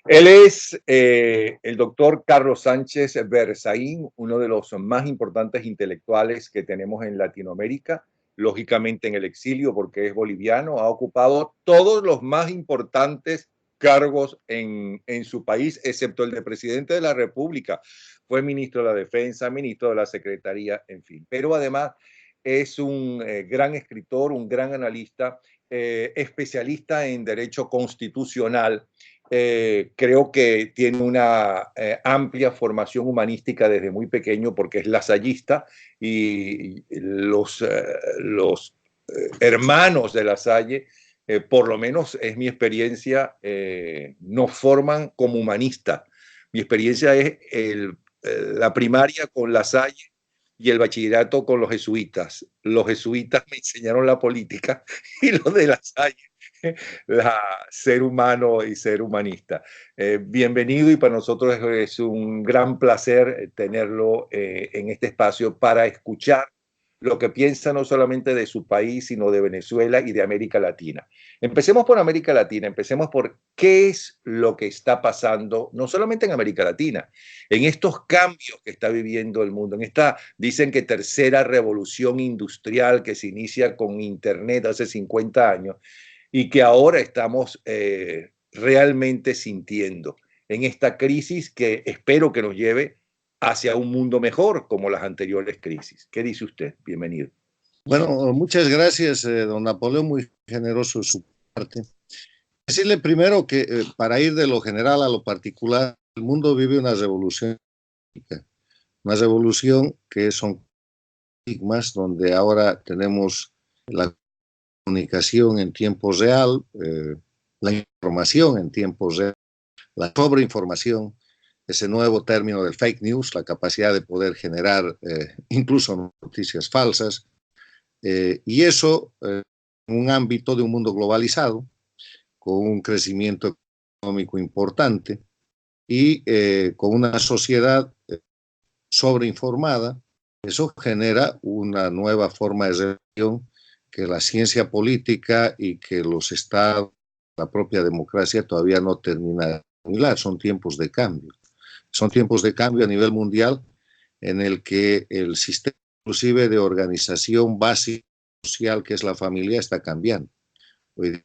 Él es el doctor Carlos Sánchez Berzaín, uno de los más importantes intelectuales que tenemos en Latinoamérica, lógicamente en el exilio porque es boliviano, ha ocupado todos los más importantes cargos en su país, excepto el de presidente de la República. Fue ministro de la Defensa, ministro de la Secretaría, en fin. Pero además es un gran escritor, un gran analista, especialista en derecho constitucional. Creo que tiene una amplia formación humanística desde muy pequeño porque es lasallista y los hermanos de Lasalle, por lo menos es mi experiencia, nos forman como humanista. Mi experiencia es la primaria con Lasalle y el bachillerato con los jesuitas. Los jesuitas me enseñaron la política y los de Lasalle la ser humano y ser humanista. Bienvenido y para nosotros es un gran placer tenerlo en este espacio para escuchar lo que piensa no solamente de su país, sino de Venezuela y de América Latina. Empecemos por América Latina, empecemos por qué es lo que está pasando, no solamente en América Latina, en estos cambios que está viviendo el mundo, en esta, dicen que tercera revolución industrial que se inicia con Internet hace 50 años y que ahora estamos realmente sintiendo en esta crisis que espero que nos lleve hacia un mundo mejor como las anteriores crisis. ¿Qué dice usted? Bienvenido. Bueno, muchas gracias, don Napoleón, muy generoso de su parte. Decirle primero que para ir de lo general a lo particular, el mundo vive una revolución que son paradigmas donde ahora tenemos la comunicación en tiempo real, la información en tiempo real, la sobreinformación, ese nuevo término del fake news, la capacidad de poder generar incluso noticias falsas, y eso en un ámbito de un mundo globalizado, con un crecimiento económico importante y con una sociedad sobreinformada. Eso genera una nueva forma de relación que la ciencia política y que los estados, la propia democracia todavía no termina de asimilar. Son tiempos de cambio. Son tiempos de cambio a nivel mundial en el que el sistema inclusive de organización básica social que es la familia está cambiando. Hoy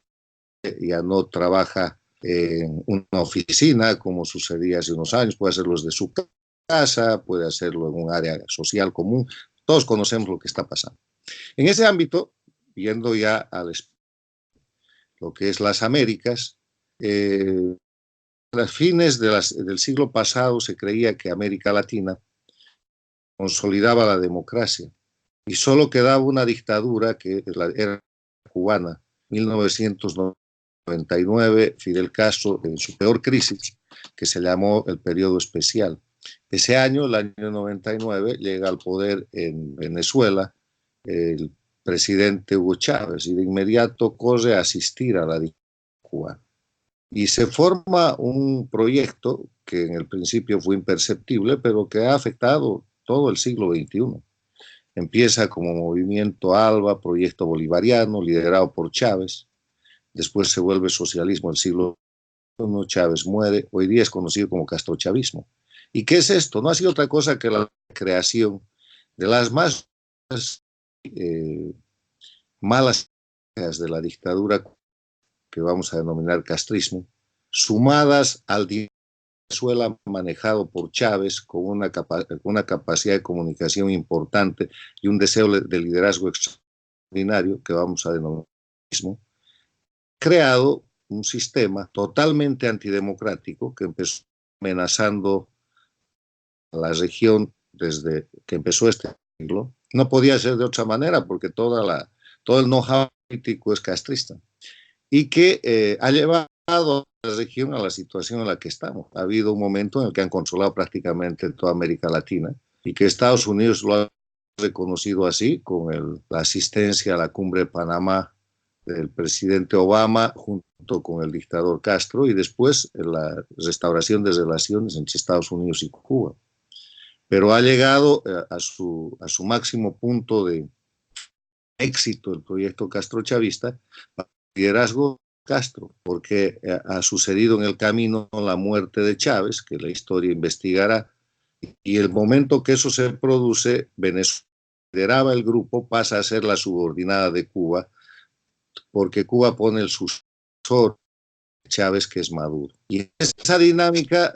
ya no trabaja en una oficina como sucedía hace unos años, puede hacerlo desde su casa, puede hacerlo en un área social común. Todos conocemos lo que está pasando. En ese ámbito, viendo ya lo que es las Américas, a las fines del siglo pasado se creía que América Latina consolidaba la democracia y solo quedaba una dictadura que era cubana, 1999, Fidel Castro en su peor crisis, que se llamó el periodo especial. Ese año, el año 99, llega al poder en Venezuela el presidente Hugo Chávez y de inmediato corre a asistir a la dictadura cubana. Y se forma un proyecto que en el principio fue imperceptible, pero que ha afectado todo el siglo XXI. Empieza como Movimiento ALBA, proyecto bolivariano, liderado por Chávez. Después se vuelve socialismo del siglo XXI, Chávez muere. Hoy día es conocido como castrochavismo. ¿Y qué es esto? No ha sido otra cosa que la creación de las más malas de la dictadura que vamos a denominar castrismo, sumadas al Venezuela manejado por Chávez con una capacidad de comunicación importante y un deseo de liderazgo extraordinario que vamos a denominar creado un sistema totalmente antidemocrático que empezó amenazando a la región desde que empezó este siglo. No podía ser de otra manera porque todo el know-how político es castrista y que ha llevado a la región a la situación en la que estamos. Ha habido un momento en el que han controlado prácticamente toda América Latina y que Estados Unidos lo ha reconocido así con la asistencia a la cumbre de Panamá del presidente Obama junto con el dictador Castro y después la restauración de relaciones entre Estados Unidos y Cuba. Pero ha llegado a su máximo punto de éxito el proyecto castrochavista, liderazgo Castro, porque ha sucedido en el camino la muerte de Chávez, que la historia investigará, y el momento que eso se produce, Venezuela lideraba el grupo, pasa a ser la subordinada de Cuba, porque Cuba pone el sucesor de Chávez, que es Maduro. Y en esa dinámica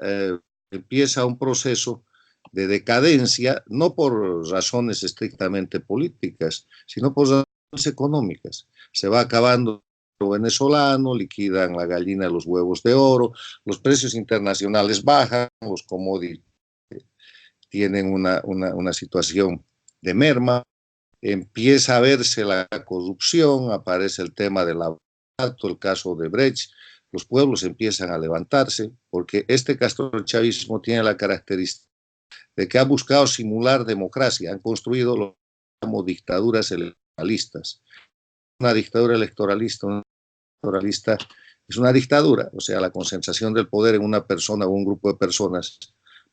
empieza un proceso de decadencia, no por razones estrictamente políticas, sino por razones económicas. Se va acabando el venezolano, liquidan la gallina de los huevos de oro, los precios internacionales bajan, los commodities tienen una situación de merma, empieza a verse la corrupción, aparece el tema del aborto, el caso de Brecht, los pueblos empiezan a levantarse, porque este castrochavismo tiene la característica de que ha buscado simular democracia, han construido lo que llamamos dictaduras electoralistas. Una dictadura electoralista es una dictadura, o sea, la concentración del poder en una persona o un grupo de personas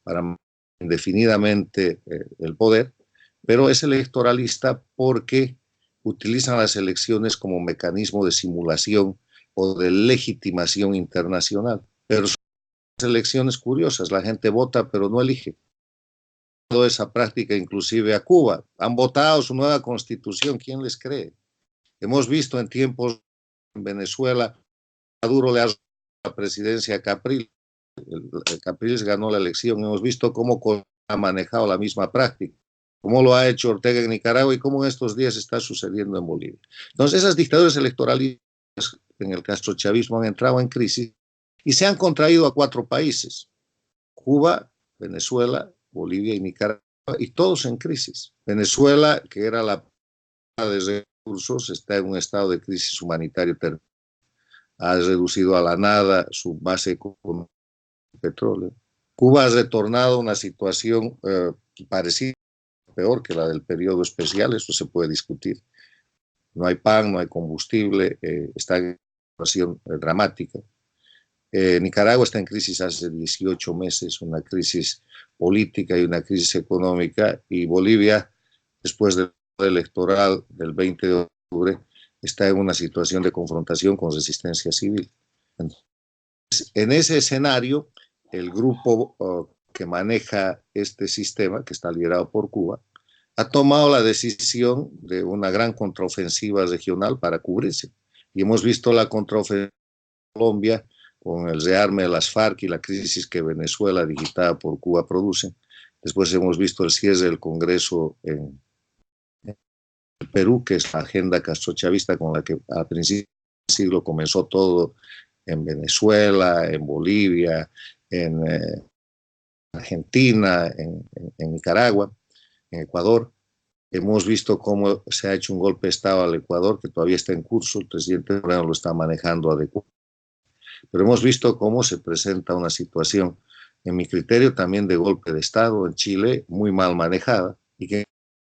para indefinidamente el poder, pero es electoralista porque utilizan las elecciones como mecanismo de simulación o de legitimación internacional. Pero son elecciones curiosas, la gente vota pero no elige. Toda esa práctica inclusive a Cuba. Han votado su nueva constitución, ¿quién les cree? Hemos visto en tiempos en Venezuela, Maduro le ha dado la presidencia a Capriles, Capriles ganó la elección, hemos visto cómo ha manejado la misma práctica, cómo lo ha hecho Ortega en Nicaragua y cómo en estos días está sucediendo en Bolivia. Entonces esas dictaduras electoralistas en el castrochavismo han entrado en crisis y se han contraído a 4 países, Cuba, Venezuela, Bolivia y Nicaragua, y todos en crisis. Venezuela, que era la de recursos, está en un estado de crisis humanitario terrible. Ha reducido a la nada su base económica de petróleo. Cuba ha retornado a una situación parecida, peor que la del periodo especial, eso se puede discutir. No hay pan, no hay combustible, está en una situación dramática. Nicaragua está en crisis hace 18 meses, una crisis política y una crisis económica, y Bolivia, después del electoral del 20 de octubre, está en una situación de confrontación con resistencia civil. Entonces, en ese escenario, el grupo que maneja este sistema, que está liderado por Cuba, ha tomado la decisión de una gran contraofensiva regional para cubrirse. Y hemos visto la contraofensiva de Colombia con el rearme de las FARC y la crisis que Venezuela, digitada por Cuba, produce. Después hemos visto el cierre del Congreso en Perú, que es la agenda castrochavista con la que a principios del siglo comenzó todo en Venezuela, en Bolivia, en Argentina, en Nicaragua, en Ecuador. Hemos visto cómo se ha hecho un golpe de Estado al Ecuador, que todavía está en curso, el presidente Moreno lo está manejando adecuadamente. Pero hemos visto cómo se presenta una situación, en mi criterio, también de golpe de Estado en Chile, muy mal manejada, y que en el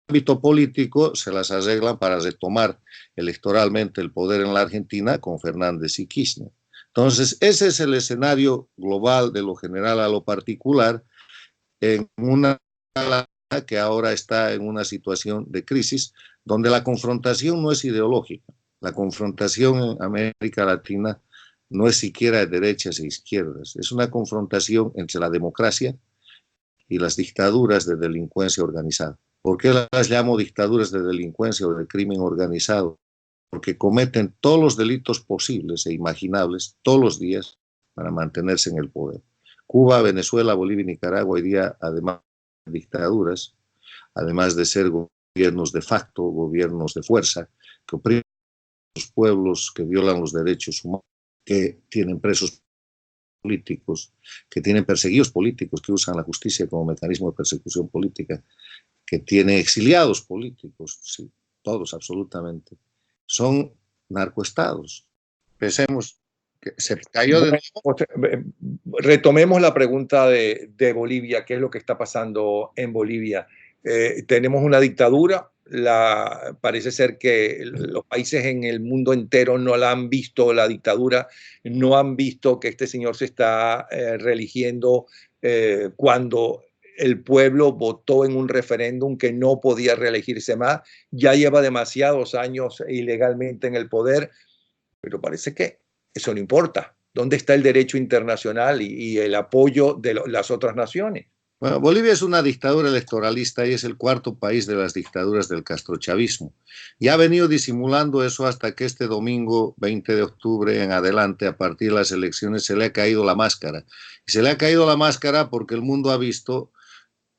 ámbito político se las arreglan para retomar electoralmente el poder en la Argentina con Fernández y Kirchner. Entonces, ese es el escenario global de lo general a lo particular, en una que ahora está en una situación de crisis, donde la confrontación no es ideológica. La confrontación en América Latina no es siquiera de derechas e izquierdas, es una confrontación entre la democracia y las dictaduras de delincuencia organizada. ¿Por qué las llamo dictaduras de delincuencia o de crimen organizado? Porque cometen todos los delitos posibles e imaginables todos los días para mantenerse en el poder. Cuba, Venezuela, Bolivia y Nicaragua hoy día, además de dictaduras, además de ser gobiernos de facto, gobiernos de fuerza, que oprimen a los pueblos, que violan los derechos humanos, que tienen presos políticos, que tienen perseguidos políticos, que usan la justicia como mecanismo de persecución política, que tienen exiliados políticos, sí, todos absolutamente. Son narcoestados. Pensemos que se cayó de... Retomemos la pregunta de Bolivia, ¿qué es lo que está pasando en Bolivia? Tenemos una dictadura, parece ser que los países en el mundo entero no la han visto, la dictadura, no han visto que este señor se está reeligiendo cuando el pueblo votó en un referéndum que no podía reelegirse más, ya lleva demasiados años ilegalmente en el poder, pero parece que eso no importa. ¿Dónde está el derecho internacional y el apoyo de las otras naciones? Bueno, Bolivia es una dictadura electoralista y es el cuarto país de las dictaduras del castrochavismo. Y ha venido disimulando eso hasta que este domingo 20 de octubre en adelante, a partir de las elecciones, se le ha caído la máscara. Y se le ha caído la máscara porque el mundo ha visto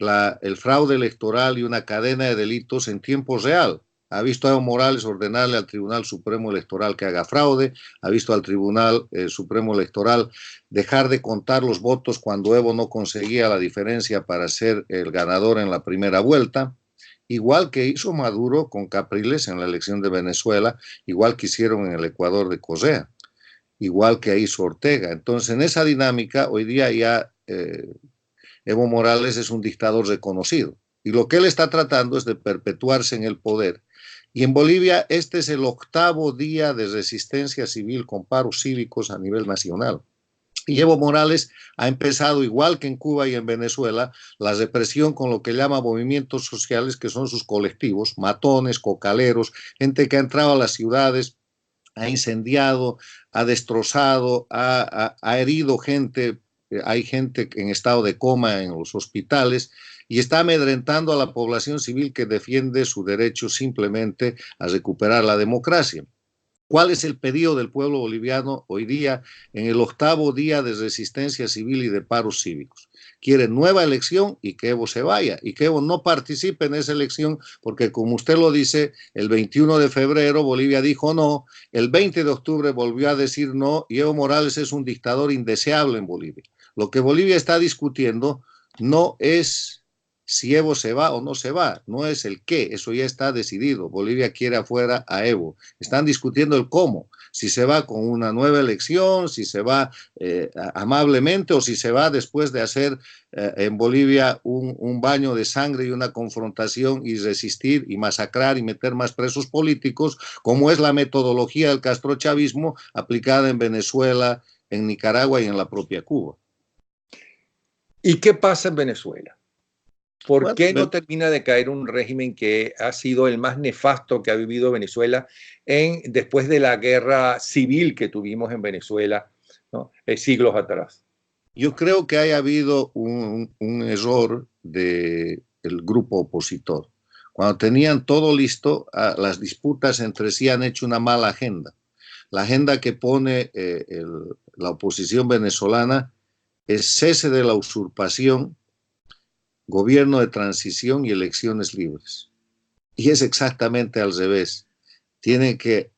el fraude electoral y una cadena de delitos en tiempo real. Ha visto a Evo Morales ordenarle al Tribunal Supremo Electoral que haga fraude, ha visto al Tribunal Supremo Electoral dejar de contar los votos cuando Evo no conseguía la diferencia para ser el ganador en la primera vuelta, igual que hizo Maduro con Capriles en la elección de Venezuela, igual que hicieron en el Ecuador de Correa, igual que hizo Ortega. Entonces, en esa dinámica, hoy día ya Evo Morales es un dictador reconocido y lo que él está tratando es de perpetuarse en el poder. Y en Bolivia este es el 8º día de resistencia civil con paros cívicos a nivel nacional. Y Evo Morales ha empezado, igual que en Cuba y en Venezuela, la represión con lo que llama movimientos sociales, que son sus colectivos, matones, cocaleros, gente que ha entrado a las ciudades, ha incendiado, ha destrozado, ha herido gente. Hay gente en estado de coma en los hospitales y está amedrentando a la población civil que defiende su derecho simplemente a recuperar la democracia. ¿Cuál es el pedido del pueblo boliviano hoy día en el 8º día de resistencia civil y de paros cívicos? Quieren nueva elección y que Evo se vaya y que Evo no participe en esa elección porque, como usted lo dice, el 21 de febrero Bolivia dijo no, el 20 de octubre volvió a decir no y Evo Morales es un dictador indeseable en Bolivia. Lo que Bolivia está discutiendo no es si Evo se va o no se va, no es el qué, eso ya está decidido. Bolivia quiere afuera a Evo. Están discutiendo el cómo, si se va con una nueva elección, si se va amablemente o si se va después de hacer en Bolivia un baño de sangre y una confrontación y resistir y masacrar y meter más presos políticos, como es la metodología del castrochavismo aplicada en Venezuela, en Nicaragua y en la propia Cuba. ¿Y qué pasa en Venezuela? ¿Por Bueno, qué no termina de caer un régimen que ha sido el más nefasto que ha vivido Venezuela después de la guerra civil que tuvimos en Venezuela, ¿no? Siglos atrás? Yo creo que haya habido un error del grupo opositor. Cuando tenían todo listo, las disputas entre sí han hecho una mala agenda. La agenda que pone la oposición venezolana es cese de la usurpación, gobierno de transición y elecciones libres. Y es exactamente al revés. Tienen que,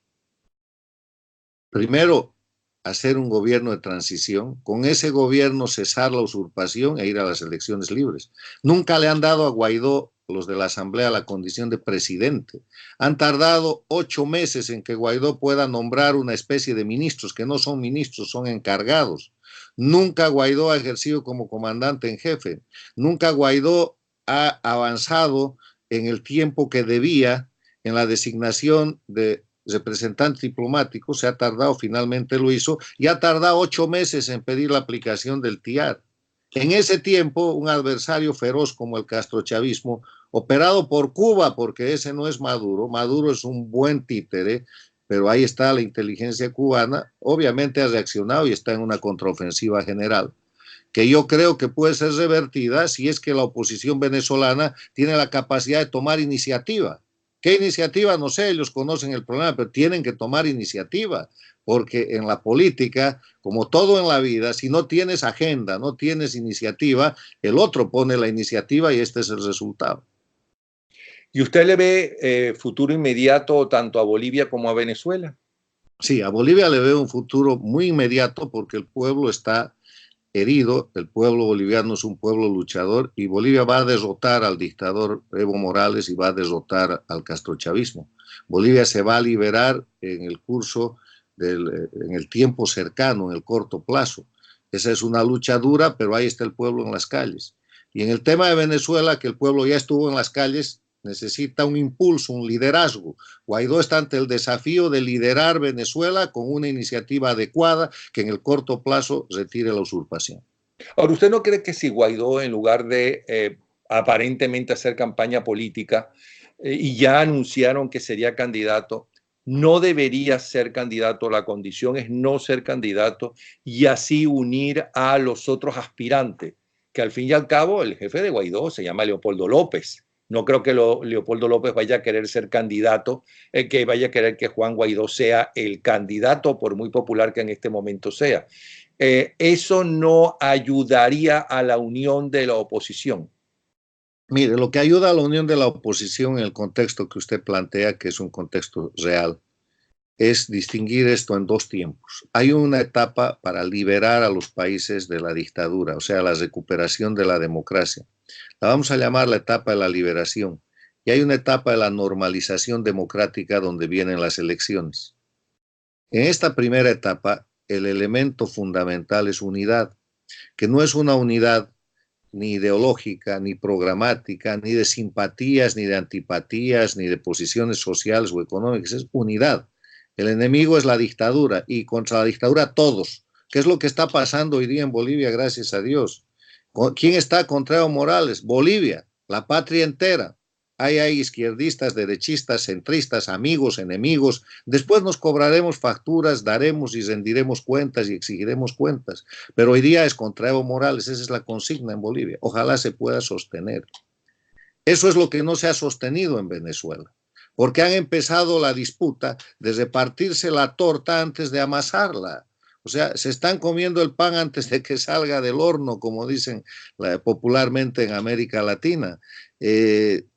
primero, hacer un gobierno de transición, con ese gobierno cesar la usurpación e ir a las elecciones libres. Nunca le han dado a Guaidó, los de la Asamblea, la condición de presidente. Han tardado 8 meses en que Guaidó pueda nombrar una especie de ministros, que no son ministros, son encargados. Nunca Guaidó ha ejercido como comandante en jefe. Nunca Guaidó ha avanzado en el tiempo que debía en la designación de representante diplomático. Se ha tardado, finalmente lo hizo, y ha tardado 8 meses en pedir la aplicación del TIAR. En ese tiempo, un adversario feroz como el castrochavismo, operado por Cuba, porque ese no es Maduro, Maduro es un buen títere, pero ahí está la inteligencia cubana, obviamente ha reaccionado y está en una contraofensiva general, que yo creo que puede ser revertida si es que la oposición venezolana tiene la capacidad de tomar iniciativa. ¿Qué iniciativa? No sé, ellos conocen el problema, pero tienen que tomar iniciativa, porque en la política, como todo en la vida, si no tienes agenda, no tienes iniciativa, el otro pone la iniciativa y este es el resultado. ¿Y usted le ve futuro inmediato tanto a Bolivia como a Venezuela? Sí, a Bolivia le veo un futuro muy inmediato porque el pueblo está herido, el pueblo boliviano es un pueblo luchador y Bolivia va a derrotar al dictador Evo Morales y va a derrotar al castrochavismo. Bolivia se va a liberar en el curso, en el tiempo cercano, en el corto plazo. Esa es una lucha dura, pero ahí está el pueblo en las calles. Y en el tema de Venezuela, que el pueblo ya estuvo en las calles, necesita un impulso, un liderazgo. Guaidó está ante el desafío de liderar Venezuela con una iniciativa adecuada que en el corto plazo retire la usurpación. Ahora, ¿usted no cree que si Guaidó, en lugar de aparentemente hacer campaña política, y ya anunciaron que sería candidato, no debería ser candidato, la condición es no ser candidato y así unir a los otros aspirantes, que al fin y al cabo el jefe de Guaidó se llama Leopoldo López. No creo que Leopoldo López vaya a querer ser candidato, que vaya a querer que Juan Guaidó sea el candidato, por muy popular que en este momento sea. Eso no ayudaría a la unión de la oposición. Mire, lo que ayuda a la unión de la oposición en el contexto que usted plantea, que es un contexto real, es distinguir esto en dos tiempos. Hay una etapa para liberar a los países de la dictadura, o sea, la recuperación de la democracia. La vamos a llamar la etapa de la liberación. Y hay una etapa de la normalización democrática donde vienen las elecciones. En esta primera etapa, el elemento fundamental es unidad, que no es una unidad ni ideológica, ni programática, ni de simpatías, ni de antipatías, ni de posiciones sociales o económicas, es unidad. El enemigo es la dictadura y contra la dictadura todos. ¿Qué es lo que está pasando hoy día en Bolivia, gracias a Dios? ¿Quién está contra Evo Morales? Bolivia, la patria entera. Hay izquierdistas, derechistas, centristas, amigos, enemigos. Después nos cobraremos facturas, daremos y rendiremos cuentas y exigiremos cuentas. Pero hoy día es contra Evo Morales, esa es la consigna en Bolivia. Ojalá se pueda sostener. Eso es lo que no se ha sostenido en Venezuela, porque han empezado la disputa de repartirse la torta antes de amasarla. O sea, se están comiendo el pan antes de que salga del horno, como dicen popularmente en América Latina.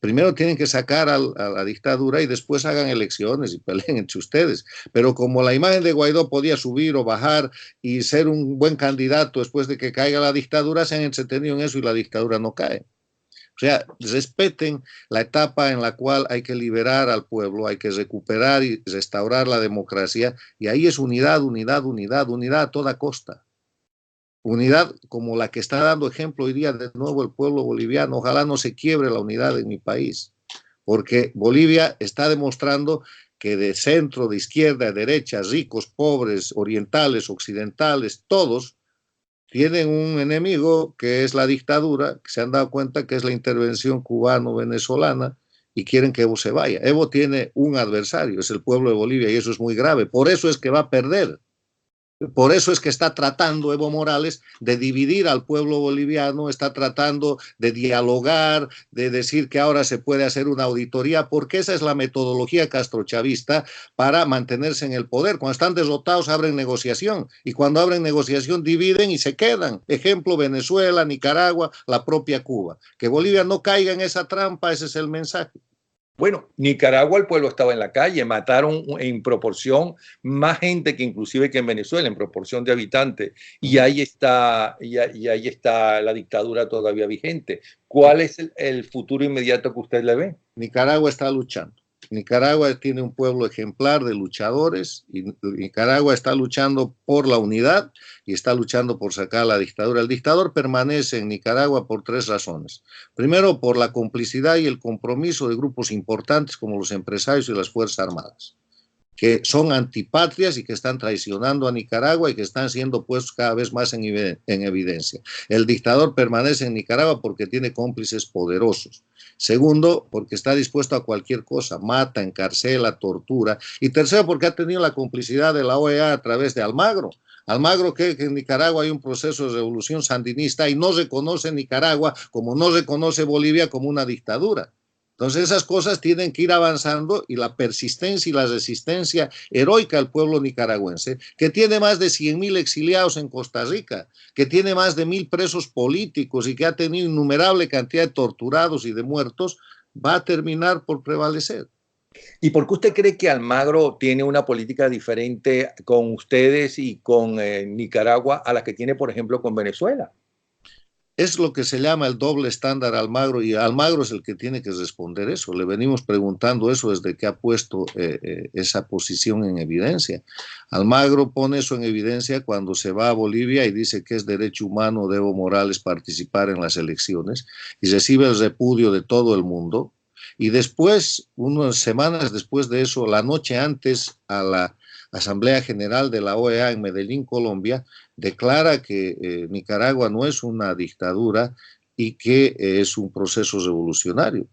Primero tienen que sacar a la dictadura y después hagan elecciones y peleen entre ustedes. Pero como la imagen de Guaidó podía subir o bajar y ser un buen candidato después de que caiga la dictadura, se han entretenido en eso y la dictadura no cae. O sea, respeten la etapa en la cual hay que liberar al pueblo, hay que recuperar y restaurar la democracia, y ahí es unidad, unidad, unidad, unidad a toda costa. Unidad como la que está dando ejemplo hoy día de nuevo el pueblo boliviano. Ojalá no se quiebre la unidad en mi país, porque Bolivia está demostrando que de centro, de izquierda, de derecha, ricos, pobres, orientales, occidentales, todos tienen un enemigo que es la dictadura, que se han dado cuenta que es la intervención cubano-venezolana y quieren que Evo se vaya. Evo tiene un adversario, es el pueblo de Bolivia, y eso es muy grave. Por eso es que va a perder. Por eso es que está tratando Evo Morales de dividir al pueblo boliviano, está tratando de dialogar, de decir que ahora se puede hacer una auditoría, porque esa es la metodología castrochavista para mantenerse en el poder. Cuando están derrotados abren negociación y cuando abren negociación dividen y se quedan. Ejemplo, Venezuela, Nicaragua, la propia Cuba. Que Bolivia no caiga en esa trampa, ese es el mensaje. Bueno, Nicaragua el pueblo estaba en la calle, mataron en proporción más gente que inclusive que en Venezuela, en proporción de habitantes, y ahí está, y ahí está la dictadura todavía vigente. ¿Cuál es el futuro inmediato que usted le ve? Nicaragua está luchando. Nicaragua tiene un pueblo ejemplar de luchadores y Nicaragua está luchando por la unidad y está luchando por sacar la dictadura. El dictador permanece en Nicaragua por tres razones. Primero, por la complicidad y el compromiso de grupos importantes como los empresarios y las Fuerzas Armadas, que son antipatrias y que están traicionando a Nicaragua y que están siendo puestos cada vez más en evidencia. El dictador permanece en Nicaragua porque tiene cómplices poderosos. Segundo, porque está dispuesto a cualquier cosa, mata, encarcela, tortura. Y tercero, porque ha tenido la complicidad de la OEA a través de Almagro. Almagro cree que en Nicaragua hay un proceso de revolución sandinista y no reconoce Nicaragua como no reconoce Bolivia como una dictadura. Entonces esas cosas tienen que ir avanzando y la persistencia y la resistencia heroica del pueblo nicaragüense, que tiene más de 100,000 exiliados en Costa Rica, que tiene más de 1,000 presos políticos y que ha tenido innumerable cantidad de torturados y de muertos, va a terminar por prevalecer. ¿Y por qué usted cree que Almagro tiene una política diferente con ustedes y con Nicaragua a la que tiene, por ejemplo, con Venezuela? Es lo que se llama el doble estándar Almagro y Almagro es el que tiene que responder eso. Le venimos preguntando eso desde que ha puesto esa posición en evidencia. Almagro pone eso en evidencia cuando se va a Bolivia y dice que es derecho humano de Evo Morales participar en las elecciones y recibe el repudio de todo el mundo. Y después, unas semanas después de eso, la noche antes a la Asamblea General de la OEA en Medellín, Colombia, declara que Nicaragua no es una dictadura y que es un proceso revolucionario.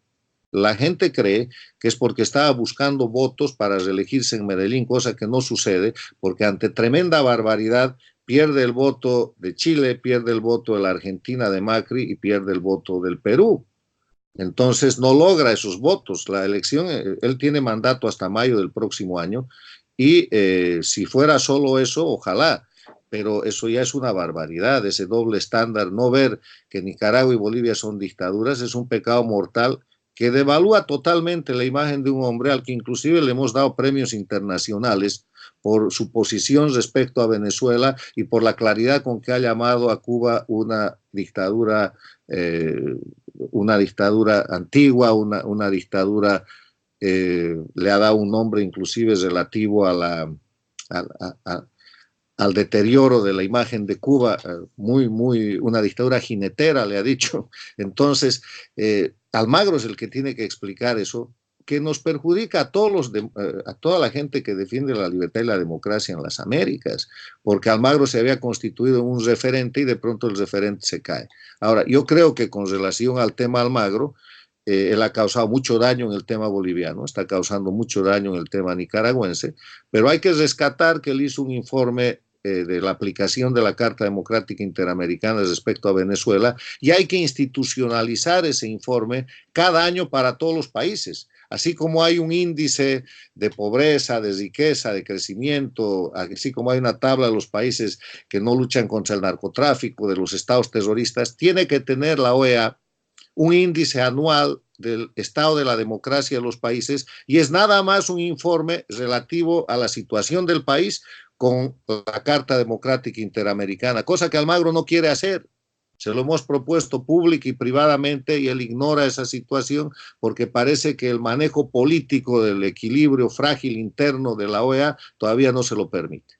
La gente cree que es porque estaba buscando votos para reelegirse en Medellín, cosa que no sucede, porque ante tremenda barbaridad pierde el voto de Chile, pierde el voto de la Argentina de Macri y pierde el voto del Perú. Entonces no logra esos votos. La elección, él tiene mandato hasta mayo del próximo año y si fuera solo eso, ojalá, pero eso ya es una barbaridad, ese doble estándar. No ver que Nicaragua y Bolivia son dictaduras es un pecado mortal que devalúa totalmente la imagen de un hombre al que inclusive le hemos dado premios internacionales por su posición respecto a Venezuela y por la claridad con que ha llamado a Cuba una dictadura antigua, una dictadura, le ha dado un nombre inclusive relativo al deterioro de la imagen de Cuba, una dictadura jinetera, le ha dicho. Entonces, Almagro es el que tiene que explicar eso, que nos perjudica a toda la gente que defiende la libertad y la democracia en las Américas, porque Almagro se había constituido en un referente y de pronto el referente se cae. Ahora, yo creo que con relación al tema Almagro, él ha causado mucho daño en el tema boliviano, está causando mucho daño en el tema nicaragüense, pero hay que rescatar que él hizo un informe de la aplicación de la Carta Democrática Interamericana respecto a Venezuela y hay que institucionalizar ese informe cada año para todos los países. Así como hay un índice de pobreza, de riqueza, de crecimiento, así como hay una tabla de los países que no luchan contra el narcotráfico, de los estados terroristas, tiene que tener la OEA un índice anual del estado de la democracia de los países y es nada más un informe relativo a la situación del país con la Carta Democrática Interamericana, cosa que Almagro no quiere hacer. Se lo hemos propuesto pública y privadamente y él ignora esa situación porque parece que el manejo político del equilibrio frágil interno de la OEA todavía no se lo permite.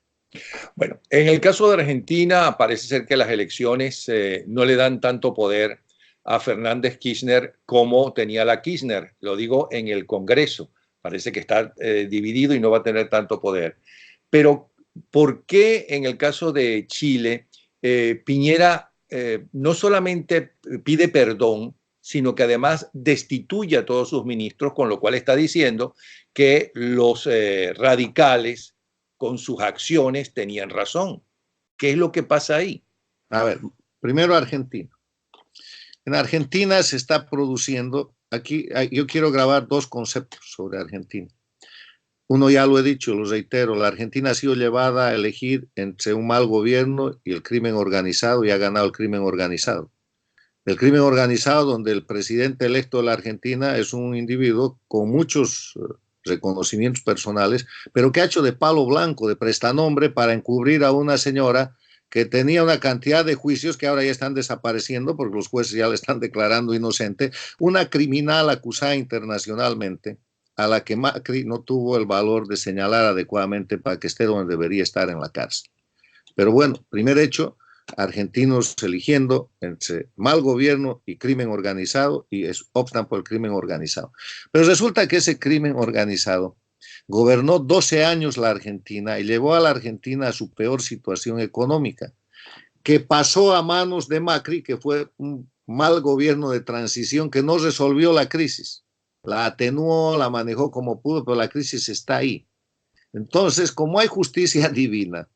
Bueno, en el caso de Argentina parece ser que las elecciones no le dan tanto poder a Fernández Kirchner como tenía la Kirchner. Lo digo en el Congreso. Parece que está dividido y no va a tener tanto poder. Pero, ¿por qué en el caso de Chile, Piñera no solamente pide perdón, sino que además destituye a todos sus ministros, con lo cual está diciendo que los radicales con sus acciones tenían razón? ¿Qué es lo que pasa ahí? A ver, primero Argentina. En Argentina se está produciendo, aquí yo quiero grabar dos conceptos sobre Argentina. Uno ya lo he dicho, lo reitero, la Argentina ha sido llevada a elegir entre un mal gobierno y el crimen organizado y ha ganado el crimen organizado. El crimen organizado donde el presidente electo de la Argentina es un individuo con muchos reconocimientos personales, pero que ha hecho de palo blanco, de prestanombre para encubrir a una señora que tenía una cantidad de juicios que ahora ya están desapareciendo porque los jueces ya le están declarando inocente, una criminal acusada internacionalmente a la que Macri no tuvo el valor de señalar adecuadamente para que esté donde debería estar, en la cárcel. Pero bueno, primer hecho, argentinos eligiendo entre mal gobierno y crimen organizado y optan por el crimen organizado. Pero resulta que ese crimen organizado gobernó 12 años la Argentina y llevó a la Argentina a su peor situación económica, que pasó a manos de Macri, que fue un mal gobierno de transición que no resolvió la crisis. La atenuó, la manejó como pudo, pero la crisis está ahí. Entonces, como hay justicia divina,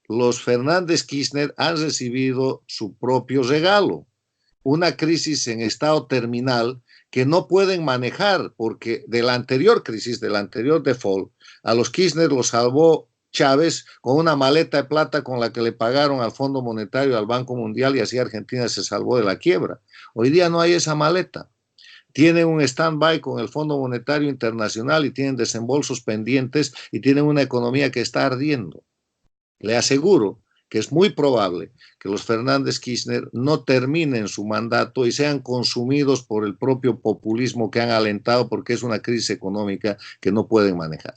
los Fernández Kirchner han recibido su propio regalo, una crisis en estado terminal que no pueden manejar, porque de la anterior crisis, del anterior default, a los Kirchner los salvó Chávez con una maleta de plata con la que le pagaron al Fondo Monetario, al Banco Mundial, y así Argentina se salvó de la quiebra. Hoy día no hay esa maleta. Tienen un stand-by con el Fondo Monetario Internacional y tienen desembolsos pendientes y tienen una economía que está ardiendo. Le aseguro que es muy probable que los Fernández Kirchner no terminen su mandato y sean consumidos por el propio populismo que han alentado, porque es una crisis económica que no pueden manejar.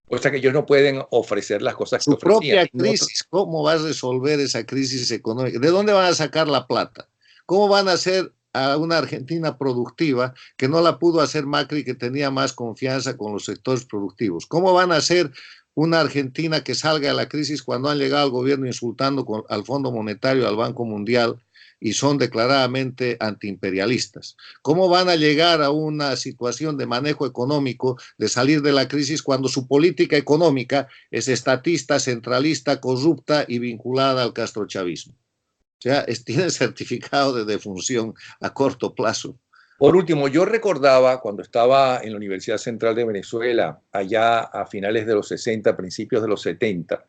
O sea que ellos no pueden ofrecer las cosas que Su ofrecían. propia crisis, ¿cómo va a resolver esa crisis económica? ¿De dónde van a sacar la plata? ¿Cómo van a hacer a una Argentina productiva que no la pudo hacer Macri, que tenía más confianza con los sectores productivos? ¿Cómo van a hacer una Argentina que salga de la crisis cuando han llegado al gobierno insultando al Fondo Monetario, al Banco Mundial y son declaradamente antiimperialistas. ¿Cómo van a llegar a una situación de manejo económico, de salir de la crisis, cuando su política económica es estatista, centralista, corrupta y vinculada al castrochavismo? O sea, tienen certificado de defunción a corto plazo. Por último, yo recordaba cuando estaba en la Universidad Central de Venezuela, allá a finales de los 60, principios de los 70,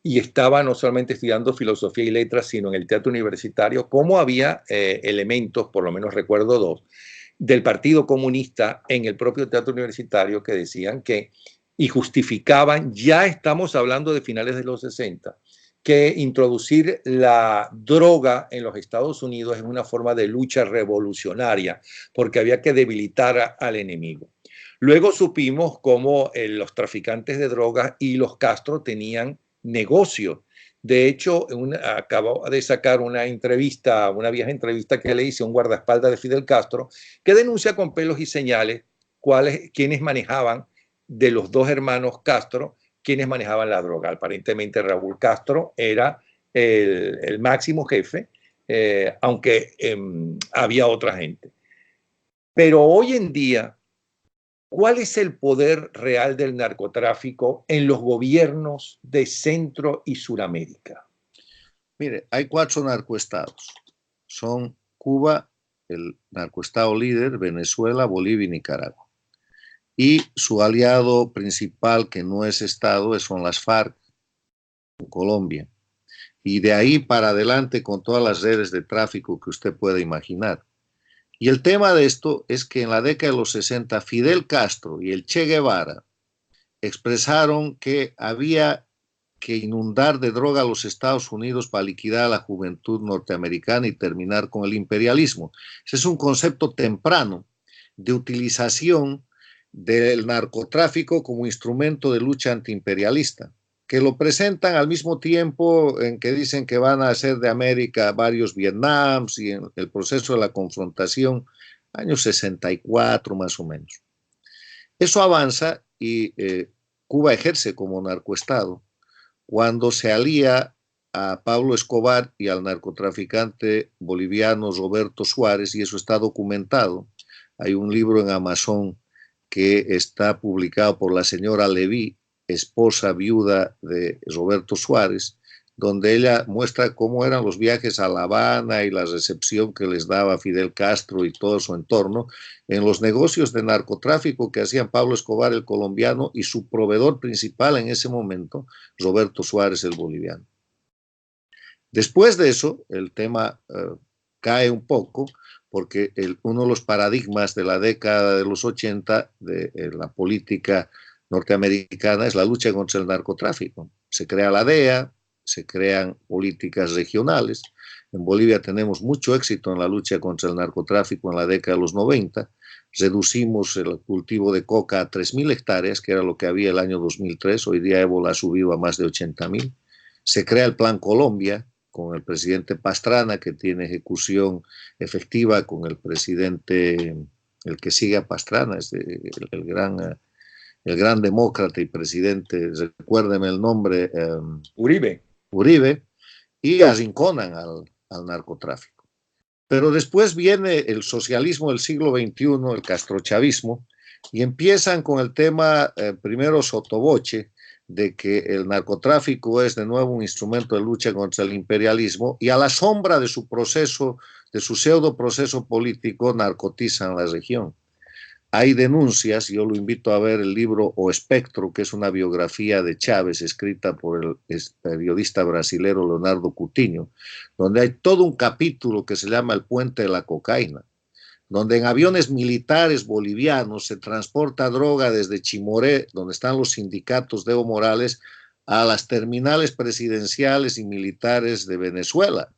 y estaba no solamente estudiando filosofía y letras, sino en el teatro universitario, cómo había elementos, por lo menos recuerdo dos, del Partido Comunista en el propio teatro universitario que decían que, y justificaban, ya estamos hablando de finales de los 60, que introducir la droga en los Estados Unidos es una forma de lucha revolucionaria, porque había que debilitar al enemigo. Luego supimos cómo los traficantes de drogas y los Castro tenían negocios. De hecho, acabo de sacar una entrevista, una vieja entrevista que le hice a un guardaespaldas de Fidel Castro, que denuncia con pelos y señales quiénes manejaban de los dos hermanos Castro, quienes manejaban la droga. Aparentemente Raúl Castro era el máximo jefe, aunque había otra gente. Pero hoy en día, ¿cuál es el poder real del narcotráfico en los gobiernos de Centro y Suramérica? Mire, hay 4 narcoestados. Son Cuba, el narcoestado líder, Venezuela, Bolivia y Nicaragua. Y su aliado principal, que no es Estado, son las FARC, en Colombia. Y de ahí para adelante con todas las redes de tráfico que usted pueda imaginar. Y el tema de esto es que en la década de los 60, Fidel Castro y el Che Guevara expresaron que había que inundar de droga a los Estados Unidos para liquidar a la juventud norteamericana y terminar con el imperialismo. Ese es un concepto temprano de utilización del narcotráfico como instrumento de lucha antiimperialista, que lo presentan al mismo tiempo en que dicen que van a hacer de América varios Vietnams y en el proceso de la confrontación, años 64 más o menos. Eso avanza y Cuba ejerce como narcoestado cuando se alía a Pablo Escobar y al narcotraficante boliviano Roberto Suárez, y eso está documentado. Hay un libro en Amazon que está publicado por la señora Leví, esposa viuda de Roberto Suárez, donde ella muestra cómo eran los viajes a La Habana y la recepción que les daba Fidel Castro y todo su entorno en los negocios de narcotráfico que hacían Pablo Escobar, el colombiano, y su proveedor principal en ese momento, Roberto Suárez, el boliviano. Después de eso, el tema cae un poco, porque uno de los paradigmas de la década de los 80 de la política norteamericana es la lucha contra el narcotráfico. Se crea la DEA, se crean políticas regionales. En Bolivia tenemos mucho éxito en la lucha contra el narcotráfico en la década de los 90. Reducimos el cultivo de coca a 3.000 hectáreas, que era lo que había el año 2003. Hoy día ébola ha subido a más de 80.000. Se crea el Plan Colombia con el presidente Pastrana, que tiene ejecución efectiva con el presidente, el que sigue a Pastrana, es el gran demócrata y presidente, recuérdeme el nombre. Uribe, y arrinconan al narcotráfico. Pero después viene el socialismo del siglo XXI, el castrochavismo, y empiezan con el tema, primero sotoboche, de que el narcotráfico es de nuevo un instrumento de lucha contra el imperialismo, y a la sombra de su proceso, de su pseudo proceso político, narcotizan la región. Hay denuncias, yo lo invito a ver el libro O Espectro, que es una biografía de Chávez escrita por el periodista brasilero Leonardo Coutinho, donde hay todo un capítulo que se llama El Puente de la Cocaína, donde en aviones militares bolivianos se transporta droga desde Chimoré, donde están los sindicatos de Evo Morales, a las terminales presidenciales y militares de Venezuela.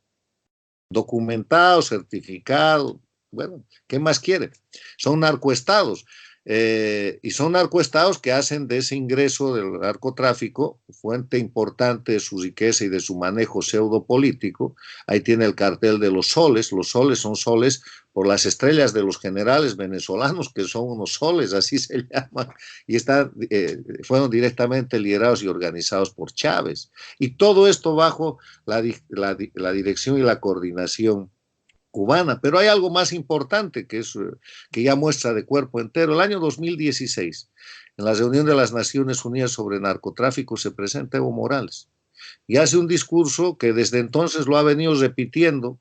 Documentado, certificado. Bueno, ¿qué más quiere? Son narcoestados. Y son narcoestados que hacen de ese ingreso del narcotráfico fuente importante de su riqueza y de su manejo pseudopolítico. Ahí tiene el cartel de los soles. Los soles son soles por las estrellas de los generales venezolanos, que son unos soles, así se llaman, y fueron directamente liderados y organizados por Chávez. Y todo esto bajo la dirección y la coordinación cubana. Pero hay algo más importante que ya muestra de cuerpo entero. El año 2016, en la reunión de las Naciones Unidas sobre narcotráfico, se presenta Evo Morales y hace un discurso que desde entonces lo ha venido repitiendo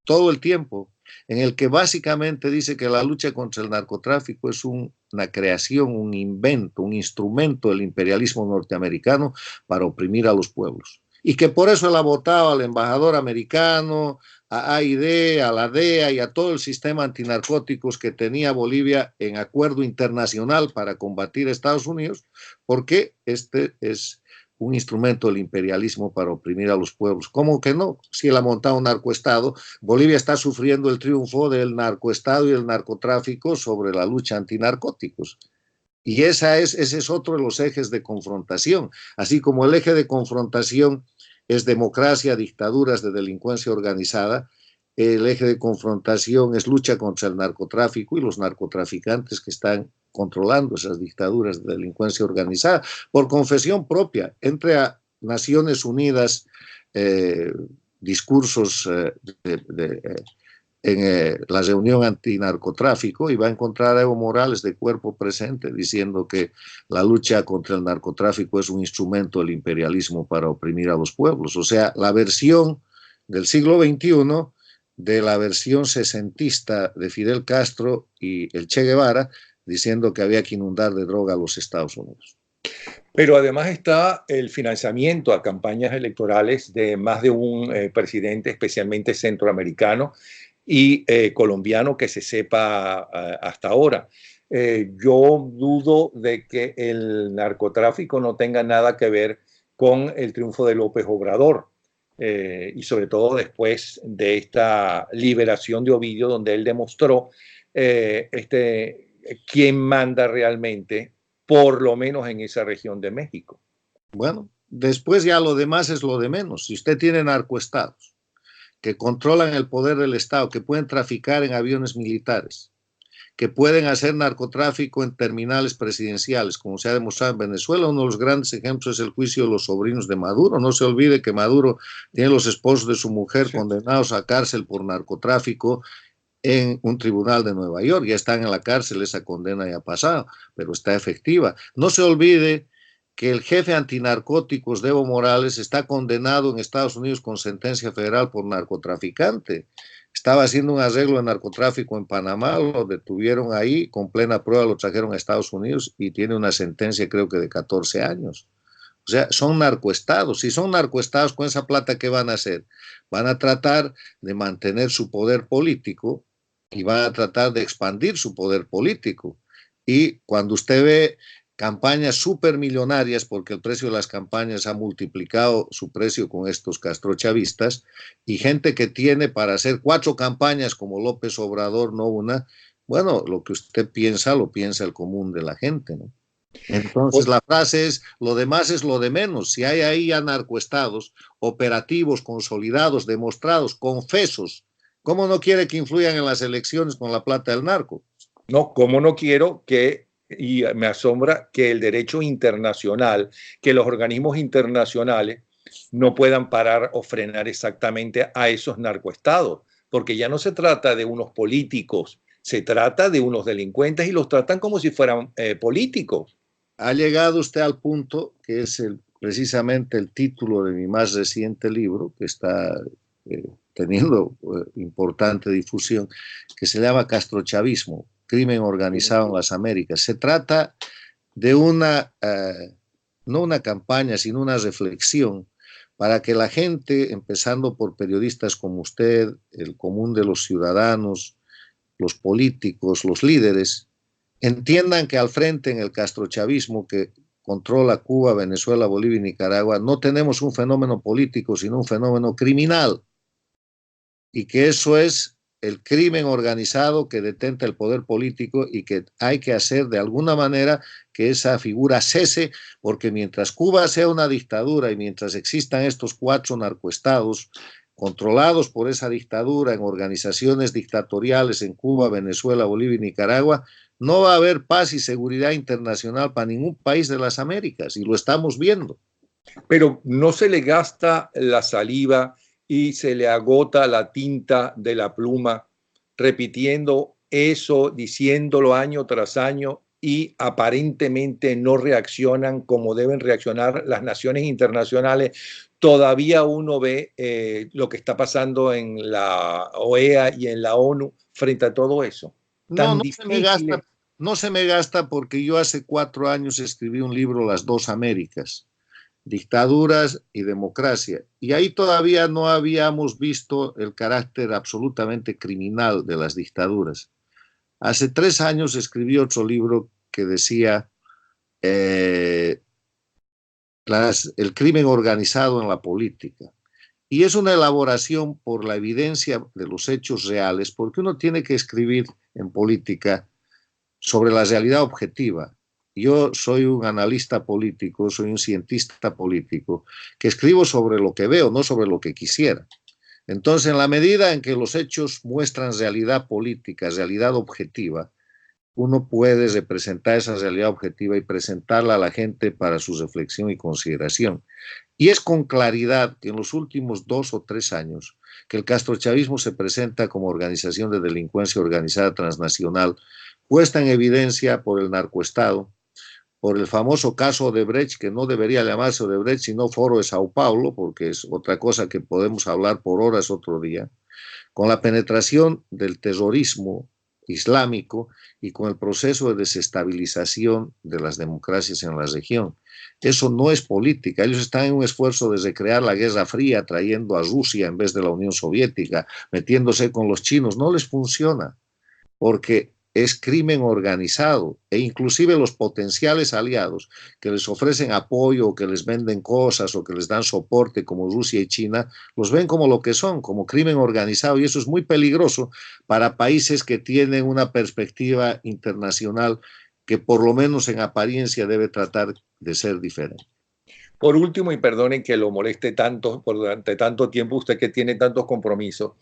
todo el tiempo, en el que básicamente dice que la lucha contra el narcotráfico es una creación, un invento, un instrumento del imperialismo norteamericano para oprimir a los pueblos. Y que por eso él ha votado al embajador americano, a AID, a la DEA y a todo el sistema antinarcóticos que tenía Bolivia en acuerdo internacional para combatir a Estados Unidos, porque este es un instrumento del imperialismo para oprimir a los pueblos. ¿Cómo que no? Si él ha montado un narcoestado, Bolivia está sufriendo el triunfo del narcoestado y el narcotráfico sobre la lucha antinarcóticos. Y ese es otro de los ejes de confrontación. Así como el eje de confrontación es democracia, dictaduras de delincuencia organizada, el eje de confrontación es lucha contra el narcotráfico y los narcotraficantes que están controlando esas dictaduras de delincuencia organizada. Por confesión propia, entre a Naciones Unidas, discursos en la reunión antinarcotráfico y va a encontrar a Evo Morales de cuerpo presente diciendo que la lucha contra el narcotráfico es un instrumento del imperialismo para oprimir a los pueblos. O sea, la versión del siglo XXI de la versión sesentista de Fidel Castro y el Che Guevara diciendo que había que inundar de droga a los Estados Unidos. Pero además está el financiamiento a campañas electorales de más de un presidente, especialmente centroamericano y colombiano que se sepa hasta ahora. Yo dudo de que el narcotráfico no tenga nada que ver con el triunfo de López Obrador. Y sobre todo después de esta liberación de Ovidio, donde él demostró quién manda realmente, por lo menos en esa región de México. Bueno, después ya lo demás es lo de menos. Si usted tiene narcoestados que controlan el poder del Estado, que pueden traficar en aviones militares, que pueden hacer narcotráfico en terminales presidenciales, como se ha demostrado en Venezuela. Uno de los grandes ejemplos es el juicio de los sobrinos de Maduro. No se olvide que Maduro tiene los esposos de su mujer condenados a cárcel por narcotráfico en un tribunal de Nueva York. Ya están en la cárcel, esa condena ya ha pasado, pero está efectiva. No se olvide que el jefe antinarcóticos de Evo Morales está condenado en Estados Unidos con sentencia federal por narcotraficante. Estaba haciendo un arreglo de narcotráfico en Panamá, lo detuvieron ahí, con plena prueba lo trajeron a Estados Unidos y tiene una sentencia creo que de 14 años. O sea, son narcoestados. Si son narcoestados, con esa plata, ¿qué van a hacer? Van a tratar de mantener su poder político y van a tratar de expandir su poder político. Y cuando usted ve campañas supermillonarias, porque el precio de las campañas ha multiplicado su precio con estos castrochavistas, y gente que tiene para hacer 4 campañas como López Obrador, no una, bueno, lo que usted piensa, lo piensa el común de la gente, ¿no? Entonces la frase es, lo demás es lo de menos. Si hay ahí ya narcoestados operativos, consolidados, demostrados, confesos, ¿cómo no quiere que influyan en las elecciones con la plata del narco? No, ¿cómo no quiero que, y me asombra que el derecho internacional, que los organismos internacionales no puedan parar o frenar exactamente a esos narcoestados? Porque ya no se trata de unos políticos, se trata de unos delincuentes y los tratan como si fueran políticos. Ha llegado usted al punto que es precisamente el título de mi más reciente libro, que está teniendo importante difusión, que se llama Castrochavismo, crimen organizado en las Américas. Se trata de no una campaña, sino una reflexión para que la gente, empezando por periodistas como usted, el común de los ciudadanos, los políticos, los líderes, entiendan que al frente en el castrochavismo que controla Cuba, Venezuela, Bolivia y Nicaragua, no tenemos un fenómeno político, sino un fenómeno criminal. Y que eso es el crimen organizado que detenta el poder político y que hay que hacer de alguna manera que esa figura cese, porque mientras Cuba sea una dictadura y mientras existan estos 4 narcoestados controlados por esa dictadura en organizaciones dictatoriales en Cuba, Venezuela, Bolivia y Nicaragua, no va a haber paz y seguridad internacional para ningún país de las Américas, y lo estamos viendo. Pero no se le gasta la saliva y se le agota la tinta de la pluma repitiendo eso, diciéndolo año tras año y aparentemente no reaccionan como deben reaccionar las naciones internacionales. Todavía uno ve lo que está pasando en la OEA y en la ONU frente a todo eso. No, Tan no se me difícil. gasta, no se me gasta porque yo hace 4 años escribí un libro, Las dos Américas, dictaduras y democracia. Y ahí todavía no habíamos visto el carácter absolutamente criminal de las dictaduras. Hace 3 años escribí otro libro que decía el crimen organizado en la política. Y es una elaboración por la evidencia de los hechos reales, porque uno tiene que escribir en política sobre la realidad objetiva. Yo soy un analista político, soy un cientista político, que escribo sobre lo que veo, no sobre lo que quisiera. Entonces, en la medida en que los hechos muestran realidad política, realidad objetiva, uno puede representar esa realidad objetiva y presentarla a la gente para su reflexión y consideración. Y es con claridad que en los últimos 2 o 3 años que el castrochavismo se presenta como organización de delincuencia organizada transnacional, puesta en evidencia por el narcoestado, por el famoso caso Odebrecht, que no debería llamarse Odebrecht, sino Foro de Sao Paulo, porque es otra cosa que podemos hablar por horas otro día, con la penetración del terrorismo islámico y con el proceso de desestabilización de las democracias en la región. Eso no es política. Ellos están en un esfuerzo de recrear la Guerra Fría, trayendo a Rusia en vez de la Unión Soviética, metiéndose con los chinos. No les funciona, porque es crimen organizado, e inclusive los potenciales aliados que les ofrecen apoyo, o que les venden cosas o que les dan soporte, como Rusia y China, los ven como lo que son, como crimen organizado, y eso es muy peligroso para países que tienen una perspectiva internacional que por lo menos en apariencia debe tratar de ser diferente. Por último, y perdonen que lo moleste tanto por durante tanto tiempo, usted que tiene tantos compromisos,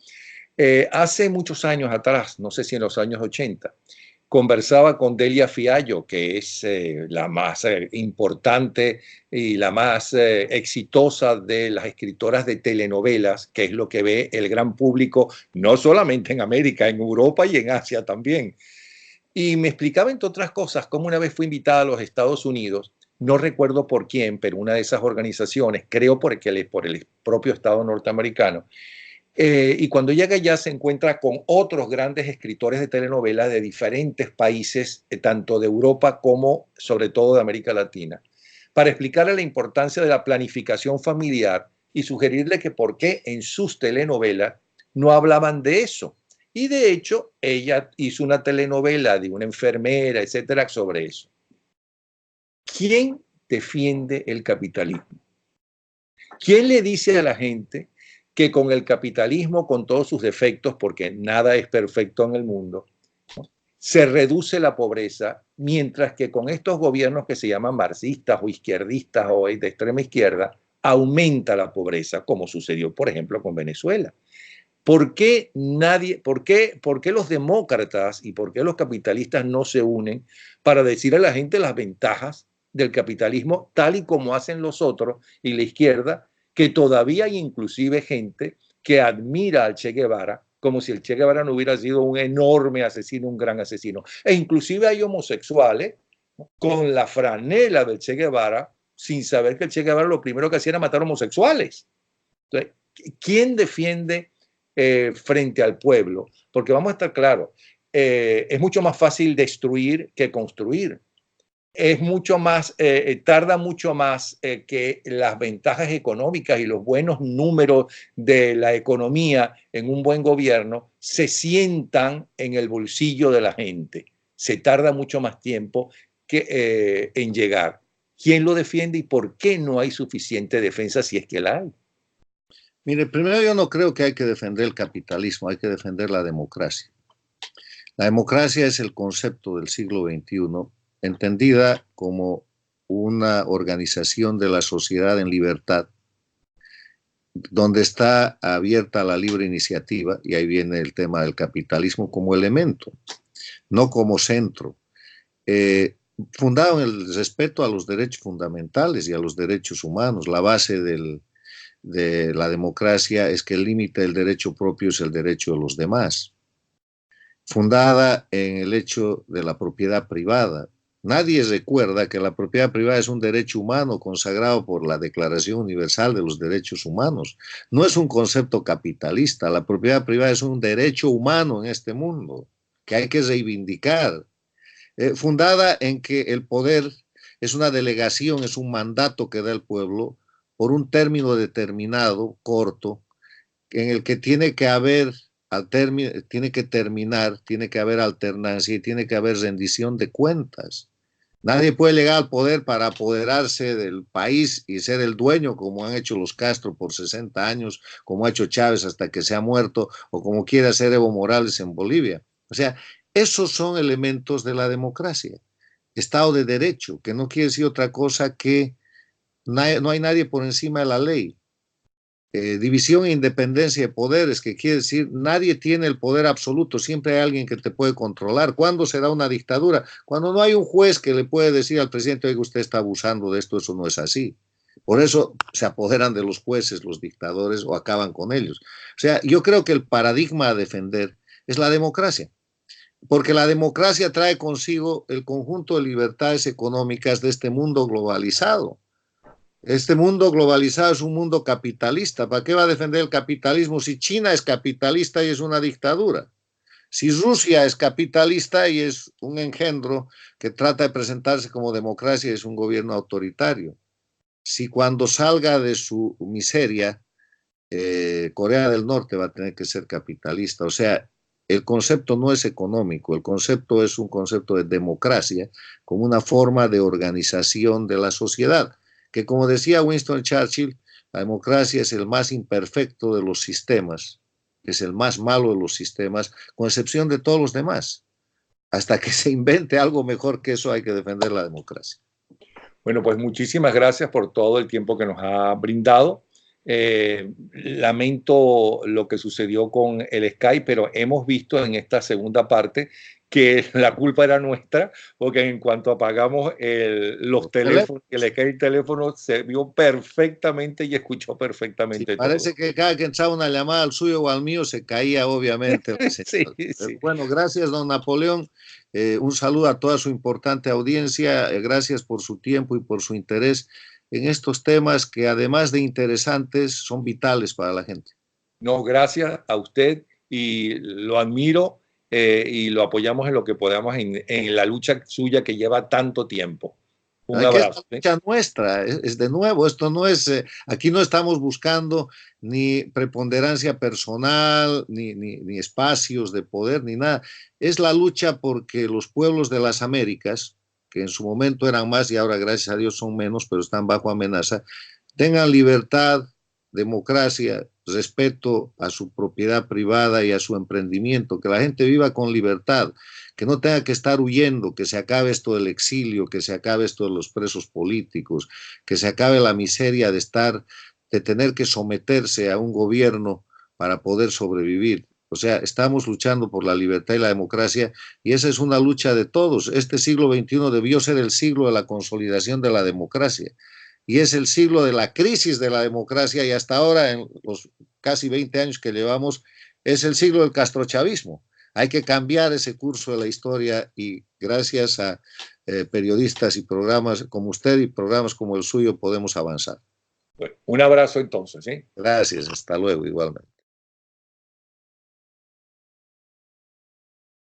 hace muchos años atrás, no sé si en los años 80, conversaba con Delia Fiallo, que es la más importante y la más exitosa de las escritoras de telenovelas, que es lo que ve el gran público, no solamente en América, en Europa y en Asia también. Y me explicaba, entre otras cosas, cómo una vez fue invitada a los Estados Unidos, no recuerdo por quién, pero una de esas organizaciones, creo por el propio Estado norteamericano, y cuando llega allá se encuentra con otros grandes escritores de telenovelas de diferentes países, tanto de Europa como sobre todo de América Latina, para explicarle la importancia de la planificación familiar y sugerirle que por qué en sus telenovelas no hablaban de eso. Y de hecho, ella hizo una telenovela de una enfermera, etcétera, sobre eso. ¿Quién defiende el capitalismo? ¿Quién le dice a la gente que con el capitalismo, con todos sus defectos, porque nada es perfecto en el mundo, ¿no?, se reduce la pobreza, mientras que con estos gobiernos que se llaman marxistas o izquierdistas o de extrema izquierda, aumenta la pobreza, como sucedió, por ejemplo, con Venezuela? ¿Por qué los demócratas y por qué los capitalistas no se unen para decir a la gente las ventajas del capitalismo, tal y como hacen los otros y la izquierda, que todavía hay inclusive gente que admira al Che Guevara, como si el Che Guevara no hubiera sido un enorme asesino, un gran asesino? E inclusive hay homosexuales, ¿no?, con la franela del Che Guevara, sin saber que el Che Guevara lo primero que hacía era matar homosexuales. Entonces, ¿quién defiende frente al pueblo? Porque vamos a estar claros, es mucho más fácil destruir que construir. Es mucho más, tarda mucho más que las ventajas económicas y los buenos números de la economía en un buen gobierno se sientan en el bolsillo de la gente. Se tarda mucho más tiempo en llegar. ¿Quién lo defiende y por qué no hay suficiente defensa si es que la hay? Mire, primero yo no creo que hay que defender el capitalismo, hay que defender la democracia. La democracia es el concepto del siglo XXI, entendida como una organización de la sociedad en libertad, donde está abierta la libre iniciativa, y ahí viene el tema del capitalismo como elemento, no como centro, fundado en el respeto a los derechos fundamentales y a los derechos humanos. La base de la democracia es que el límite del derecho propio es el derecho de los demás, fundada en el hecho de la propiedad privada. Nadie recuerda que la propiedad privada es un derecho humano consagrado por la Declaración Universal de los Derechos Humanos. No es un concepto capitalista. La propiedad privada es un derecho humano en este mundo que hay que reivindicar. Fundada en que el poder es una delegación, es un mandato que da el pueblo por un término determinado, corto, en el que tiene que haber tiene que terminar, tiene que haber alternancia y tiene que haber rendición de cuentas. Nadie puede llegar al poder para apoderarse del país y ser el dueño, como han hecho los Castro por 60 años, como ha hecho Chávez hasta que se ha muerto, o como quiere hacer Evo Morales en Bolivia. O sea, esos son elementos de la democracia. Estado de derecho, que no quiere decir otra cosa que no hay nadie por encima de la ley. División e independencia de poderes, que quiere decir nadie tiene el poder absoluto, siempre hay alguien que te puede controlar. ¿Cuándo será una dictadura? Cuando no hay un juez que le puede decir al presidente, oiga, usted está abusando de esto, eso no es así. Por eso se apoderan de los jueces, los dictadores, o acaban con ellos. O sea, yo creo que el paradigma a defender es la democracia, porque la democracia trae consigo el conjunto de libertades económicas de este mundo globalizado. Este mundo globalizado es un mundo capitalista. ¿Para qué va a defender el capitalismo si China es capitalista y es una dictadura? Si Rusia es capitalista y es un engendro que trata de presentarse como democracia y es un gobierno autoritario. Si cuando salga de su miseria, Corea del Norte va a tener que ser capitalista. O sea, el concepto no es económico, el concepto es un concepto de democracia como una forma de organización de la sociedad, que como decía Winston Churchill, la democracia es el más imperfecto de los sistemas, es el más malo de los sistemas, con excepción de todos los demás. Hasta que se invente algo mejor que eso hay que defender la democracia. Bueno, pues muchísimas gracias por todo el tiempo que nos ha brindado. Lamento lo que sucedió con el Skype, pero hemos visto en esta segunda parte que la culpa era nuestra, porque en cuanto apagamos los teléfonos, el Skype teléfono se vio perfectamente y escuchó perfectamente Sí, todo. parece que cada que entraba una llamada al suyo o al mío se caía obviamente. Sí, sí. Bueno, gracias, don Napoleón. Un saludo a toda su importante audiencia. Gracias por su tiempo y por su interés en estos temas que, además de interesantes, son vitales para la gente. No, gracias a usted y lo admiro y lo apoyamos en lo que podamos en la lucha suya que lleva tanto tiempo. Un abrazo. Es la lucha nuestra, es de nuevo, esto no es, aquí no estamos buscando ni preponderancia personal, ni espacios de poder, ni nada. Es la lucha porque los pueblos de las Américas, que en su momento eran más y ahora gracias a Dios son menos, pero están bajo amenaza, tengan libertad, democracia, respeto a su propiedad privada y a su emprendimiento, que la gente viva con libertad, que no tenga que estar huyendo, que se acabe esto del exilio, que se acabe esto de los presos políticos, que se acabe la miseria de tener que someterse a un gobierno para poder sobrevivir. O sea, estamos luchando por la libertad y la democracia y esa es una lucha de todos. Este siglo XXI debió ser el siglo de la consolidación de la democracia y es el siglo de la crisis de la democracia y hasta ahora, en los casi 20 años que llevamos, es el siglo del castrochavismo. Hay que cambiar ese curso de la historia y gracias a periodistas y programas como usted y programas como el suyo podemos avanzar. Bueno, un abrazo entonces, ¿sí? Gracias, hasta luego igualmente.